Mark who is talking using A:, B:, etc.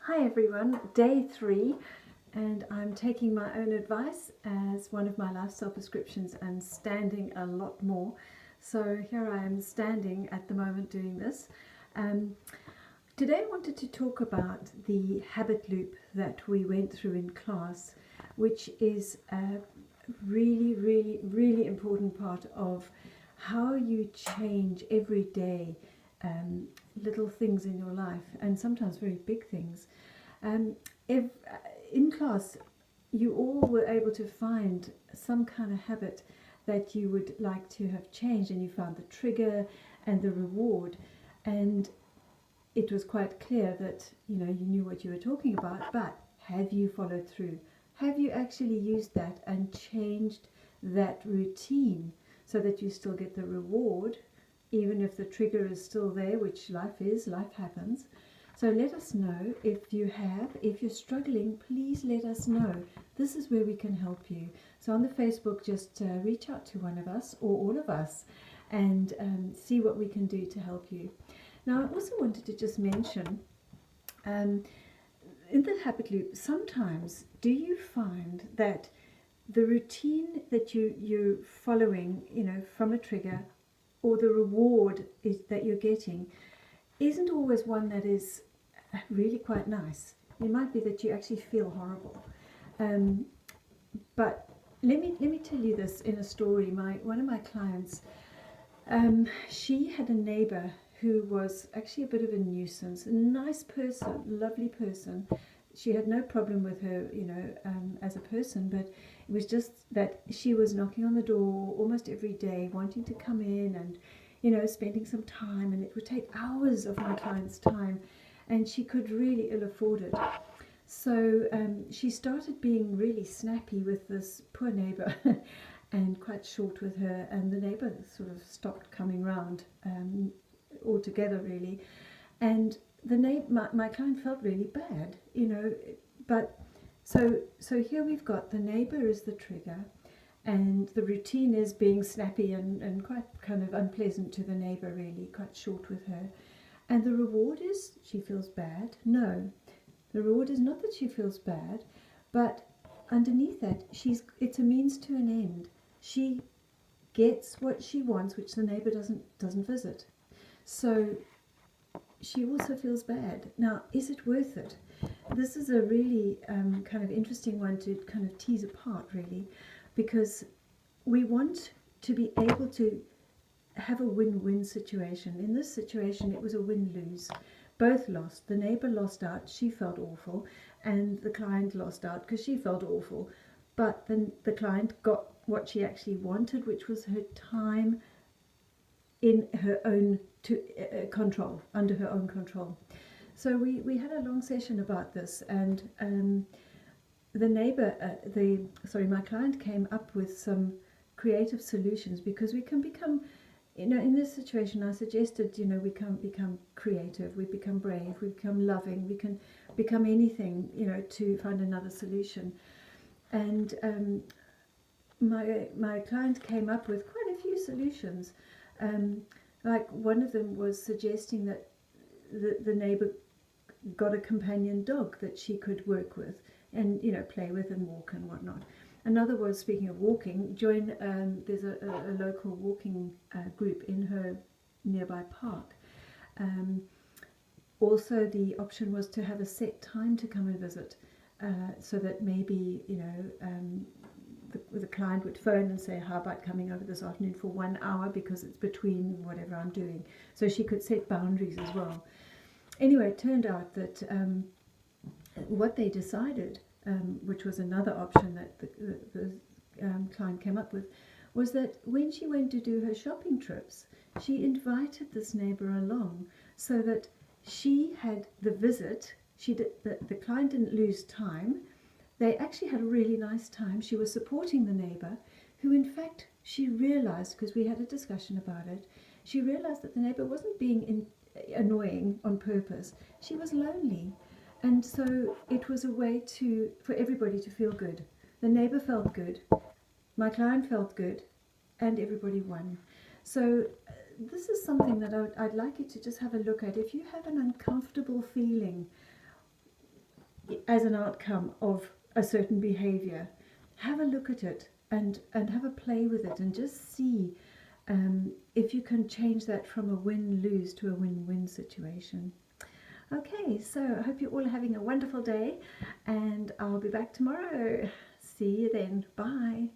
A: Hi everyone, day 3, and I'm taking my own advice as one of my lifestyle prescriptions and standing a lot more. So here I am standing at the moment doing this. Um, Today I wanted to talk about the habit loop that we went through in class, which is a really important part of how you change every day little things in your life, and sometimes very big things. If in class you all were able to find some kind of habit that you would like to have changed, and you found the trigger and the reward, and it was quite clear that you knew what you were talking about, but have you followed through? Have you actually used that and changed that routine so that you still get the reward, even if the trigger is still there, which life happens. So let us know if you have. If you're struggling, please let us know. This is where we can help you. So on the Facebook, just reach out to one of us or all of us and see what we can do to help you. Now, I also wanted to just mention, um, in the habit loop, sometimes do you find that the routine that you're following, from a trigger, or the reward that you're getting, isn't always one that is really quite nice. It might be that you actually feel horrible. Um, but let me tell you this in a story. One of my clients, she had a neighbor who was actually a bit of a nuisance. A nice person, lovely person. She had no problem with her, as a person, but it was just that she was knocking on the door almost every day, wanting to come in and, spending some time, and it would take hours of my client's time, and she could really ill afford it. So she started being really snappy with this poor neighbor and quite short with her, and the neighbor sort of stopped coming round altogether, really. And my client felt really bad, but so here we've got the neighbor is the trigger, and the routine is being snappy and quite kind of unpleasant to the neighbor, really, quite short with her. And the reward is she feels bad? No, the reward is not that she feels bad, but underneath that, it's a means to an end. She gets what she wants, which the neighbor doesn't visit. So she also feels bad. Now, is it worth it? This is a really kind of interesting one to kind of tease apart, really, because we want to be able to have a win-win situation. In this situation, it was a win-lose. Both lost. The neighbor lost out, she felt awful, and the client lost out because she felt awful. But then the client got what she actually wanted, which was her time in her own control, under her own control. So we had a long session about this, and the neighbor, my client came up with some creative solutions, because we can become, in this situation, I suggested, we can become creative, we become brave, we become loving, we can become anything, to find another solution. And my client came up with quite a few solutions. Like one of them was suggesting that the neighbor got a companion dog that she could work with and play with and walk and whatnot. Another was, speaking of walking, there's a local walking group in her nearby park. Also, the option was to have a set time to come and visit, so that maybe the client would phone and say, how about coming over this afternoon for 1 hour, because it's between whatever I'm doing. So she could set boundaries as well. Anyway, it turned out that what they decided, which was another option that the client came up with, was that when she went to do her shopping trips, she invited this neighbor along, so that she had the visit. The client didn't lose time. They actually had a really nice time. She was supporting the neighbor, who in fact she realized, because we had a discussion about it, she realized that the neighbor wasn't being annoying on purpose. She was lonely. And so it was a way for everybody to feel good. The neighbor felt good, my client felt good, and everybody won. So this is something that I'd like you to just have a look at. If you have an uncomfortable feeling, as an outcome of a certain behavior, have a look at it and have a play with it, and just see if you can change that from a win-lose to a win-win situation. Okay, so I hope you're all having a wonderful day, and I'll be back tomorrow. See you then. Bye.